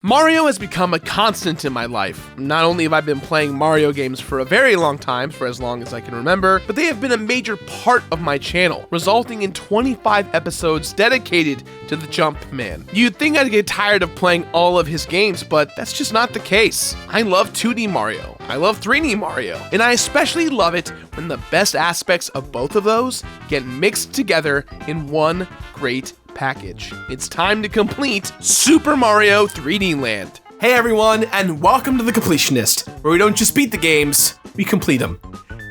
Mario has become a constant in my life. Not only have I been playing Mario games for a very long time, for as long as I can remember, but they have been a major part of my channel, resulting in 25 episodes dedicated to the Jumpman. You'd think I'd get tired of playing all of his games, but that's just not the case. I love 2D Mario, I love 3D Mario, and I especially love it when the best aspects of both of those get mixed together in one great package. It's time to complete Super Mario 3D Land. Hey everyone, and welcome to The Completionist, where we don't just beat the games, we complete them.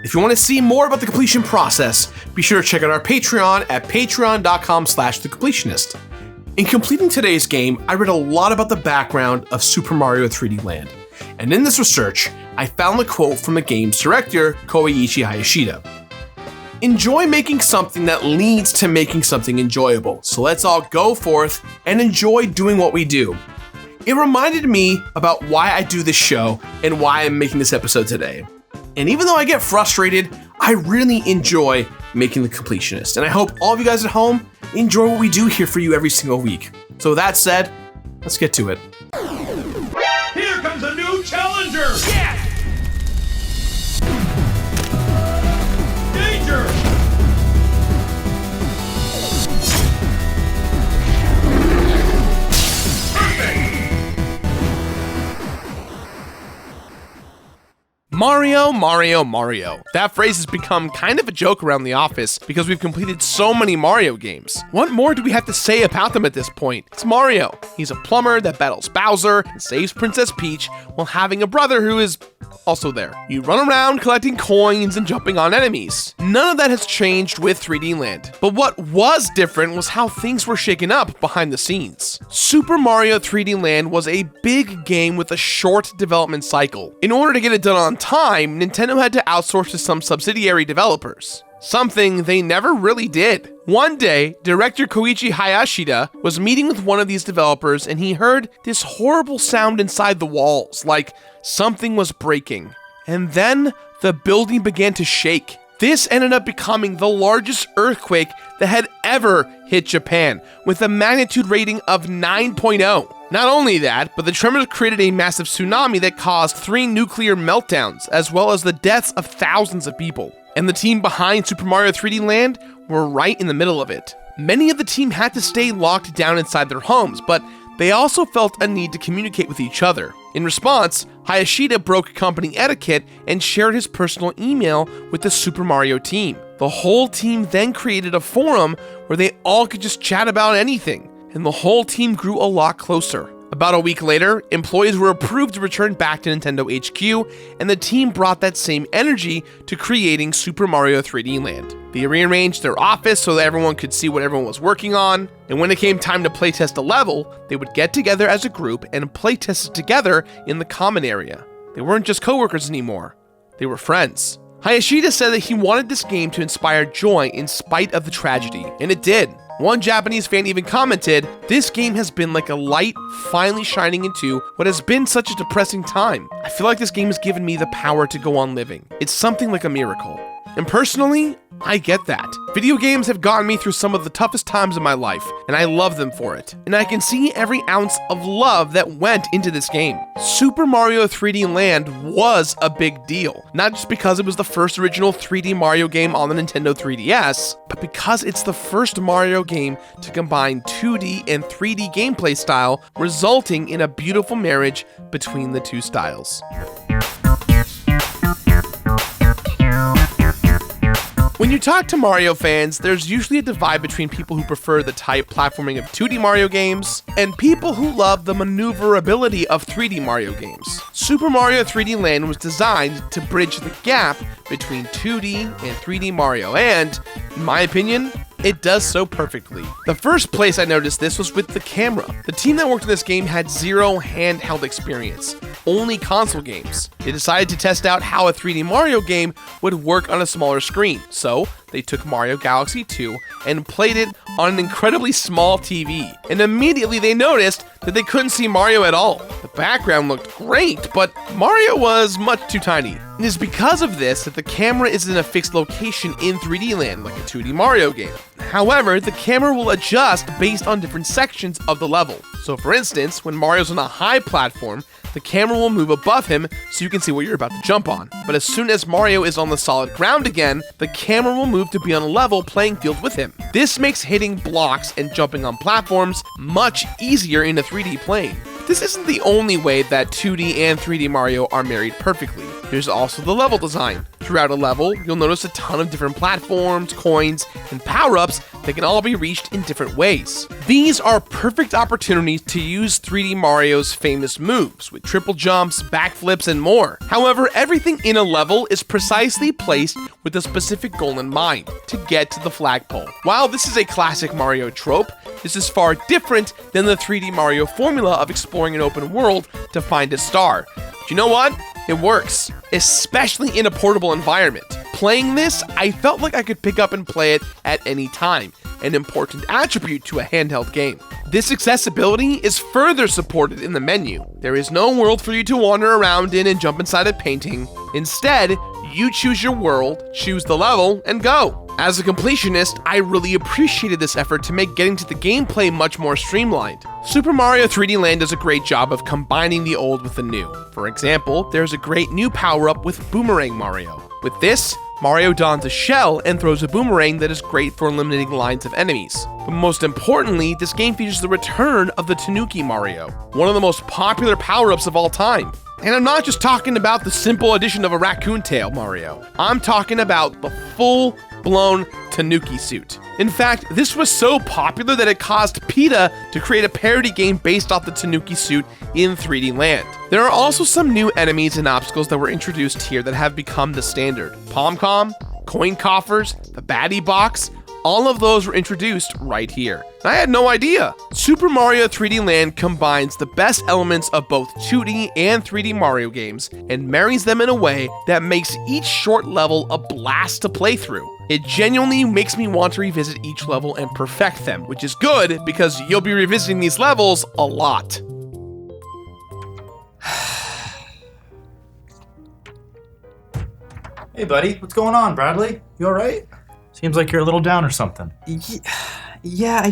If you want to see more about the completion process, be sure to check out our Patreon at patreon.com/thecompletionist. In completing today's game, I read a lot about the background of Super Mario 3D Land, and in this research, I found the quote from the game's director, Koichi Hayashida. Enjoy making something that leads to making something enjoyable. So let's all go forth and enjoy doing what we do. It reminded me about why I do this show and why I'm making this episode today. And even though I get frustrated, I really enjoy making The Completionist. And I hope all of you guys at home enjoy what we do here for you every single week. So with that said, let's get to it. Here comes a new challenger! Yes! Danger! Mario, Mario, Mario. That phrase has become kind of a joke around the office because we've completed so many Mario games. What more do we have to say about them at this point? It's Mario. He's a plumber that battles Bowser and saves Princess Peach while having a brother who is also there. You run around collecting coins and jumping on enemies. None of that has changed with 3D Land. But what was different was how things were shaken up behind the scenes. Super Mario 3D Land was a big game with a short development cycle. In order to get it done on time, Nintendo had to outsource to some subsidiary developers. Something they never really did. One day, director Koichi Hayashida was meeting with one of these developers and he heard this horrible sound inside the walls, like something was breaking. And then the building began to shake. This ended up becoming the largest earthquake that had ever hit Japan, with a magnitude rating of 9.0. Not only that, but the tremors created a massive tsunami that caused 3 nuclear meltdowns, as well as the deaths of thousands of people. And the team behind Super Mario 3D Land were right in the middle of it. Many of the team had to stay locked down inside their homes, but they also felt a need to communicate with each other. In response, Hayashida broke company etiquette and shared his personal email with the Super Mario team. The whole team then created a forum where they all could just chat about anything, and the whole team grew a lot closer. About a week later, employees were approved to return back to Nintendo HQ, and the team brought that same energy to creating Super Mario 3D Land. They rearranged their office so that everyone could see what everyone was working on, and when it came time to playtest a level, they would get together as a group and playtest it together in the common area. They weren't just coworkers anymore, they were friends. Hayashida said that he wanted this game to inspire joy in spite of the tragedy, and it did. One Japanese fan even commented, "This game has been like a light finally shining into what has been such a depressing time. I feel like this game has given me the power to go on living. It's something like a miracle." And personally, I get that. Video games have gotten me through some of the toughest times in my life, and I love them for it. And I can see every ounce of love that went into this game. Super Mario 3D Land was a big deal, not just because it was the first original 3D Mario game on the Nintendo 3DS, but because it's the first Mario game to combine 2D and 3D gameplay style, resulting in a beautiful marriage between the two styles. When you talk to Mario fans, there's usually a divide between people who prefer the tight platforming of 2D Mario games and people who love the maneuverability of 3D Mario games. Super Mario 3D Land was designed to bridge the gap between 2D and 3D Mario, and, in my opinion, it does so perfectly. The first place I noticed this was with the camera. The team that worked on this game had zero handheld experience, only console games. They decided to test out how a 3D Mario game would work on a smaller screen, so they took Mario Galaxy 2 and played it on an incredibly small TV. And immediately they noticed that they couldn't see Mario at all. The background looked great, but Mario was much too tiny. It is because of this that the camera is in a fixed location in 3D Land, like a 2D Mario game. However, the camera will adjust based on different sections of the level. So for instance, when Mario's on a high platform, the camera will move above him so you can see what you're about to jump on. But as soon as Mario is on the solid ground again, the camera will move to be on a level playing field with him. This makes hitting blocks and jumping on platforms much easier in a 3D plane. This isn't the only way that 2D and 3D Mario are married perfectly. There's also the level design. Throughout a level, you'll notice a ton of different platforms, coins, and power-ups that can all be reached in different ways. These are perfect opportunities to use 3D Mario's famous moves, with triple jumps, backflips, and more. However, everything in a level is precisely placed with a specific goal in mind, to get to the flagpole. While this is a classic Mario trope, this is far different than the 3D Mario formula of exploring an open world to find a star. But you know what? It works, especially in a portable environment. Playing this, I felt like I could pick up and play it at any time, an important attribute to a handheld game. This accessibility is further supported in the menu. There is no world for you to wander around in and jump inside a painting. Instead, you choose your world, choose the level, and go. As a completionist, I really appreciated this effort to make getting to the gameplay much more streamlined. Super Mario 3D Land does a great job of combining the old with the new. For example, there's a great new power-up with Boomerang Mario. With this, Mario dons a shell and throws a boomerang that is great for eliminating lines of enemies. But most importantly, this game features the return of the Tanuki Mario, one of the most popular power-ups of all time. And I'm not just talking about the simple addition of a raccoon tail Mario. I'm talking about the full-blown Tanuki suit. In fact, this was so popular that it caused PETA to create a parody game based off the Tanuki suit in 3D Land. There are also some new enemies and obstacles that were introduced here that have become the standard. Pom-Com, coin coffers, the baddie box, all of those were introduced right here. I had no idea. Super Mario 3D Land combines the best elements of both 2D and 3D Mario games and marries them in a way that makes each short level a blast to play through. It genuinely makes me want to revisit each level and perfect them, which is good because you'll be revisiting these levels a lot. Hey buddy, what's going on, Bradley? You alright? Seems like you're a little down or something. Yeah,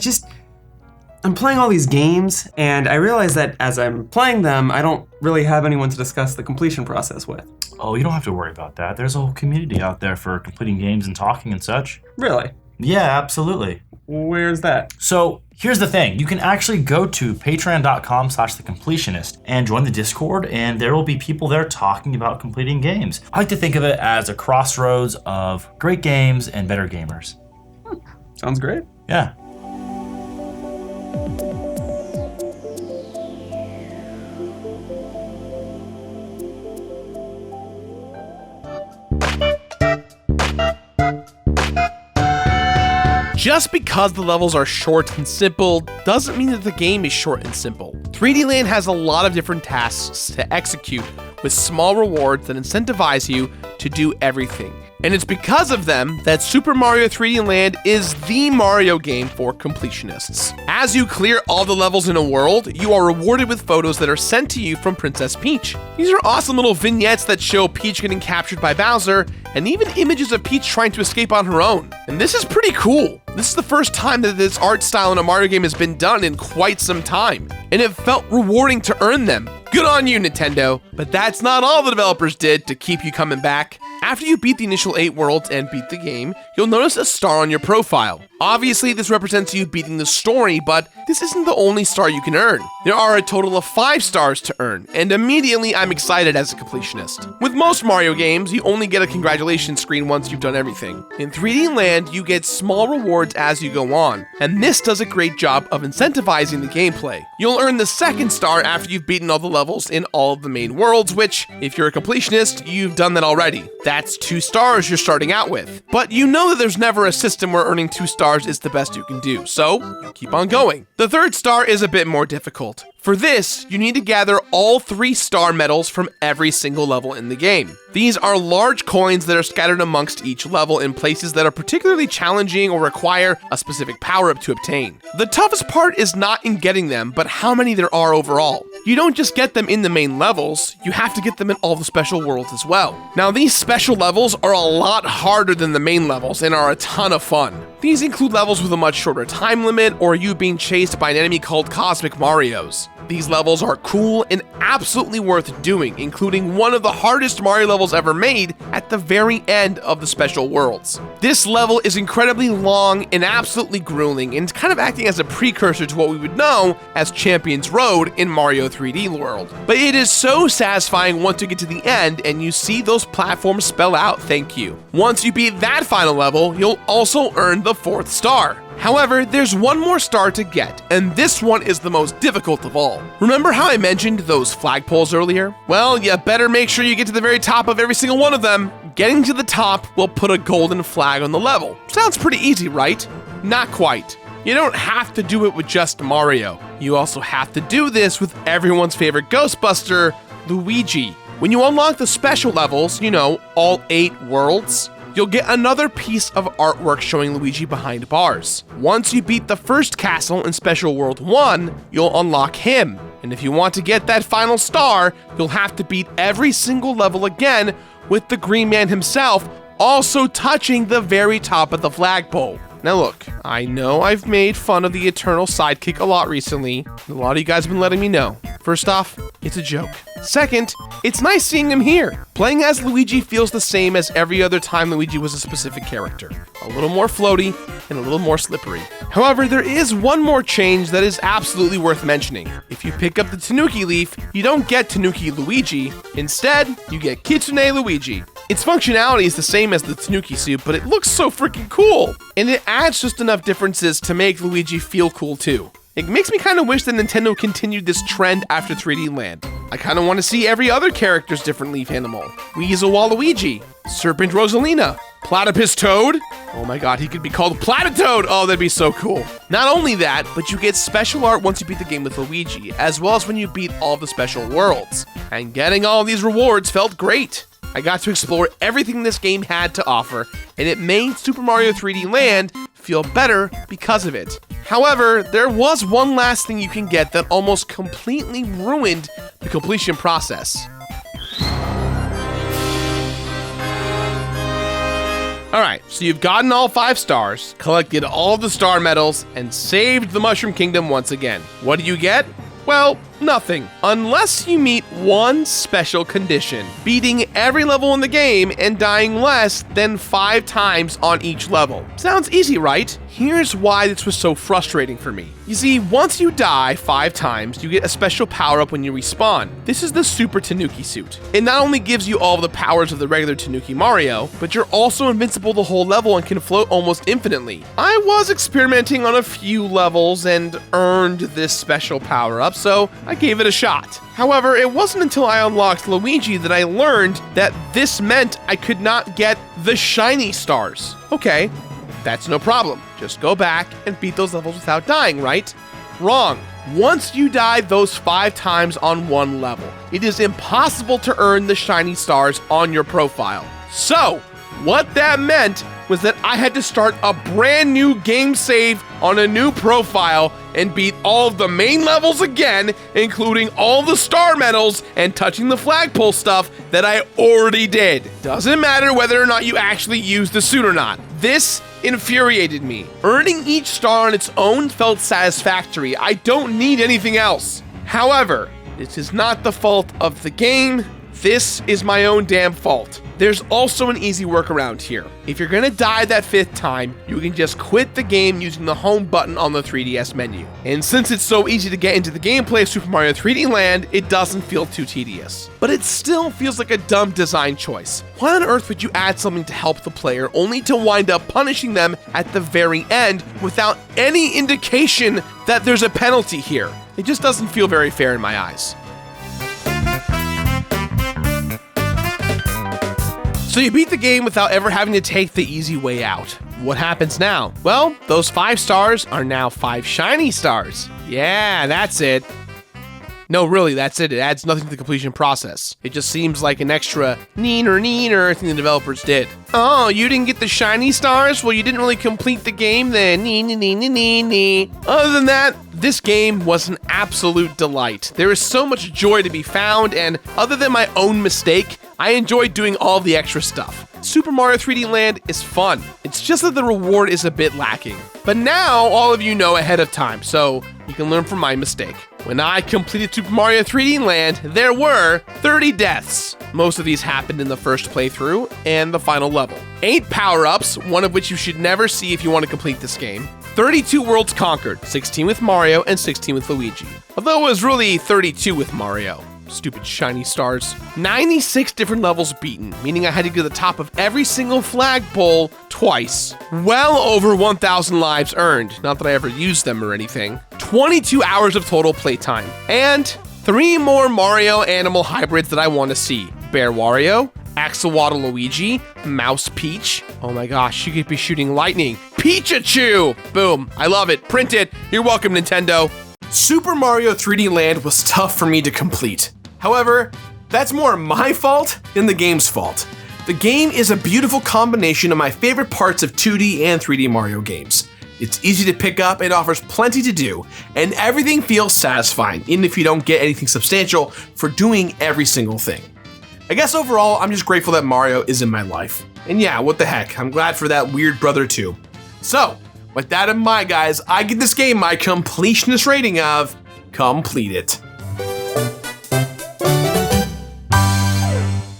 I'm playing all these games, and I realize that as I'm playing them, I don't really have anyone to discuss the completion process with. Oh, you don't have to worry about that. There's a whole community out there for completing games and talking and such. Really? Yeah, absolutely. Where's that? So, here's the thing. You can actually go to patreon.com/thecompletionist and join the Discord, and there will be people there talking about completing games. I like to think of it as a crossroads of great games and better gamers. Sounds great. Yeah. Just because the levels are short and simple doesn't mean that the game is short and simple. 3D Land has a lot of different tasks to execute with small rewards that incentivize you to do everything. And it's because of them that Super Mario 3D Land is the Mario game for completionists. As you clear all the levels in a world, you are rewarded with photos that are sent to you from Princess Peach. These are awesome little vignettes that show Peach getting captured by Bowser, and even images of Peach trying to escape on her own. And this is pretty cool. This is the first time that this art style in a Mario game has been done in quite some time, and it felt rewarding to earn them. Good on you, Nintendo. But that's not all the developers did to keep you coming back. After you beat the initial 8 worlds and beat the game, you'll notice a star on your profile. Obviously, this represents you beating the story, but this isn't the only star you can earn. There are a total of 5 stars to earn, and immediately I'm excited as a completionist. With most Mario games, you only get a congratulations screen once you've done everything. In 3D Land, you get small rewards as you go on, and this does a great job of incentivizing the gameplay. You'll earn the 2nd star after you've beaten all the levels in all of the main worlds, which, if you're a completionist, you've done that already. That's 2 stars you're starting out with. But you know that there's never a system where earning 2 stars is the best you can do, so you keep on going. The 3rd star is a bit more difficult. For this, you need to gather all 3 star medals from every single level in the game. These are large coins that are scattered amongst each level in places that are particularly challenging or require a specific power-up to obtain. The toughest part is not in getting them, but how many there are overall. You don't just get them in the main levels, you have to get them in all the special worlds as well. Now, these special levels are a lot harder than the main levels and are a ton of fun. These include levels with a much shorter time limit or you being chased by an enemy called Cosmic Marios. These levels are cool and absolutely worth doing, including one of the hardest Mario levels ever made at the very end of the Special Worlds. This level is incredibly long and absolutely grueling, and it's kind of acting as a precursor to what we would know as Champion's Road in Mario 3D World. But it is so satisfying once you get to the end and you see those platforms spell out thank you. Once you beat that final level, you'll also earn the 4th star. However, there's one more star to get, and this one is the most difficult of all. Remember how I mentioned those flagpoles earlier? Well, you better make sure you get to the very top of every single one of them. Getting to the top will put a golden flag on the level. Sounds pretty easy, right? Not quite. You don't have to do it with just Mario. You also have to do this with everyone's favorite Ghostbuster, Luigi. When you unlock the special levels, you know, all 8 worlds, you'll get another piece of artwork showing Luigi behind bars. Once you beat the first castle in Special World 1, you'll unlock him. And if you want to get that final star, you'll have to beat every single level again with the Green Man himself also touching the very top of the flagpole. Now look, I know I've made fun of the Eternal Sidekick a lot recently. A lot of you guys have been letting me know. First off, it's a joke. Second, it's nice seeing him here. Playing as Luigi feels the same as every other time Luigi was a specific character. A little more floaty and a little more slippery. However, there is one more change that is absolutely worth mentioning. If you pick up the Tanuki leaf, you don't get Tanuki Luigi. Instead, you get Kitsune Luigi. Its functionality is the same as the Tanuki suit, but it looks so freaking cool! And it adds just enough differences to make Luigi feel cool too. It makes me kind of wish that Nintendo continued this trend after 3D Land. I kind of want to see every other character's different leaf animal. Weasel Waluigi, Serpent Rosalina, Platypus Toad. Oh my god, he could be called Platitoad! Oh, that'd be so cool. Not only that, but you get special art once you beat the game with Luigi, as well as when you beat all the special worlds. And getting all these rewards felt great. I got to explore everything this game had to offer, and it made Super Mario 3D Land feel better because of it. However, there was one last thing you can get that almost completely ruined the completion process. Alright, so you've gotten all 5 stars, collected all the star medals, and saved the Mushroom Kingdom once again. What do you get? Well, nothing. Unless you meet one special condition, beating every level in the game and dying less than 5 times on each level. Sounds easy, right? Here's why this was so frustrating for me. You see, once you die 5 times, you get a special power-up when you respawn. This is the Super Tanuki suit. It not only gives you all of the powers of the regular Tanuki Mario, but you're also invincible the whole level and can float almost infinitely. I was experimenting on a few levels and earned this special power-up, so I gave it a shot. However, it wasn't until I unlocked Luigi that I learned that this meant I could not get the shiny stars. Okay, that's no problem. Just go back and beat those levels without dying, right? Wrong. Once you die those 5 times on one level, it is impossible to earn the shiny stars on your profile. So, what that meant was that I had to start a brand new game save on a new profile and beat all of the main levels again, including all the star medals and touching the flagpole stuff that I already did. Doesn't matter whether or not you actually use the suit or not. This infuriated me. Earning each star on its own felt satisfactory. I don't need anything else. However, this is not the fault of the game. This is my own damn fault. There's also an easy workaround here. If you're gonna die that 5th time, you can just quit the game using the home button on the 3DS menu. And since it's so easy to get into the gameplay of Super Mario 3D Land, it doesn't feel too tedious. But it still feels like a dumb design choice. Why on earth would you add something to help the player only to wind up punishing them at the very end without any indication that there's a penalty here? It just doesn't feel very fair in my eyes. So you beat the game without ever having to take the easy way out. What happens now? Well, those 5 stars are now 5 shiny stars. Yeah, that's it. No, really, that's it. It adds nothing to the completion process. It just seems like an extra neener thing the developers did. Oh, you didn't get the shiny stars? Well, you didn't really complete the game then. Nee. Other than that, this game was an absolute delight. There is so much joy to be found, and other than my own mistake, I enjoyed doing all the extra stuff. Super Mario 3D Land is fun. It's just that the reward is a bit lacking. But now, all of you know ahead of time, so you can learn from my mistake. When I completed Super Mario 3D Land, there were 30 deaths. Most of these happened in the first playthrough and the final level. 8 power-ups, one of which you should never see if you want to complete this game. 32 worlds conquered, 16 with Mario and 16 with Luigi. Although it was really 32 with Mario. Stupid shiny stars. 96 different levels beaten, meaning I had to go to the top of every single flagpole twice. Well over 1,000 lives earned, not that I ever used them or anything. 22 hours of total playtime. And 3 more Mario animal hybrids that I want to see. Bear Wario, Axolotl Luigi, Mouse Peach. Oh my gosh, she could be shooting lightning. Peach-a-Chew! Boom, I love it. Print it. You're welcome, Nintendo. Super Mario 3D Land was tough for me to complete. However, that's more my fault than the game's fault. The game is a beautiful combination of my favorite parts of 2D and 3D Mario games. It's easy to pick up, it offers plenty to do, and everything feels satisfying, even if you don't get anything substantial for doing every single thing. I guess overall, I'm just grateful that Mario is in my life. And yeah, what the heck, I'm glad for that weird brother too. So, with that in mind, guys, I give this game my completionist rating of complete it.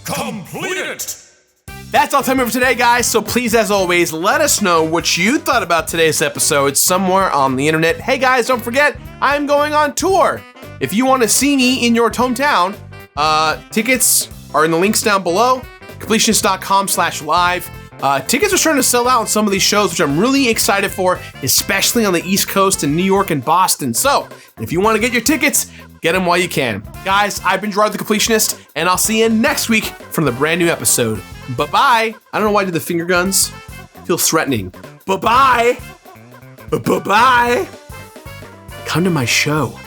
Complete it! That's all time for today, guys, so please, as always, let us know what you thought about today's episode somewhere on the internet. Hey guys, don't forget, I'm going on tour. If you want to see me in your hometown, tickets are in the links down below, completionist.com/live. Tickets are starting to sell out on some of these shows, which I'm really excited for, especially on the East Coast in New York and Boston. So, if you want to get your tickets, get them while you can. Guys, I've been Gerard the Completionist, and I'll see you next week for the brand new episode. Bye-bye. I don't know why I did the finger guns. Feels threatening. Bye-bye. Bye-bye. Come to my show.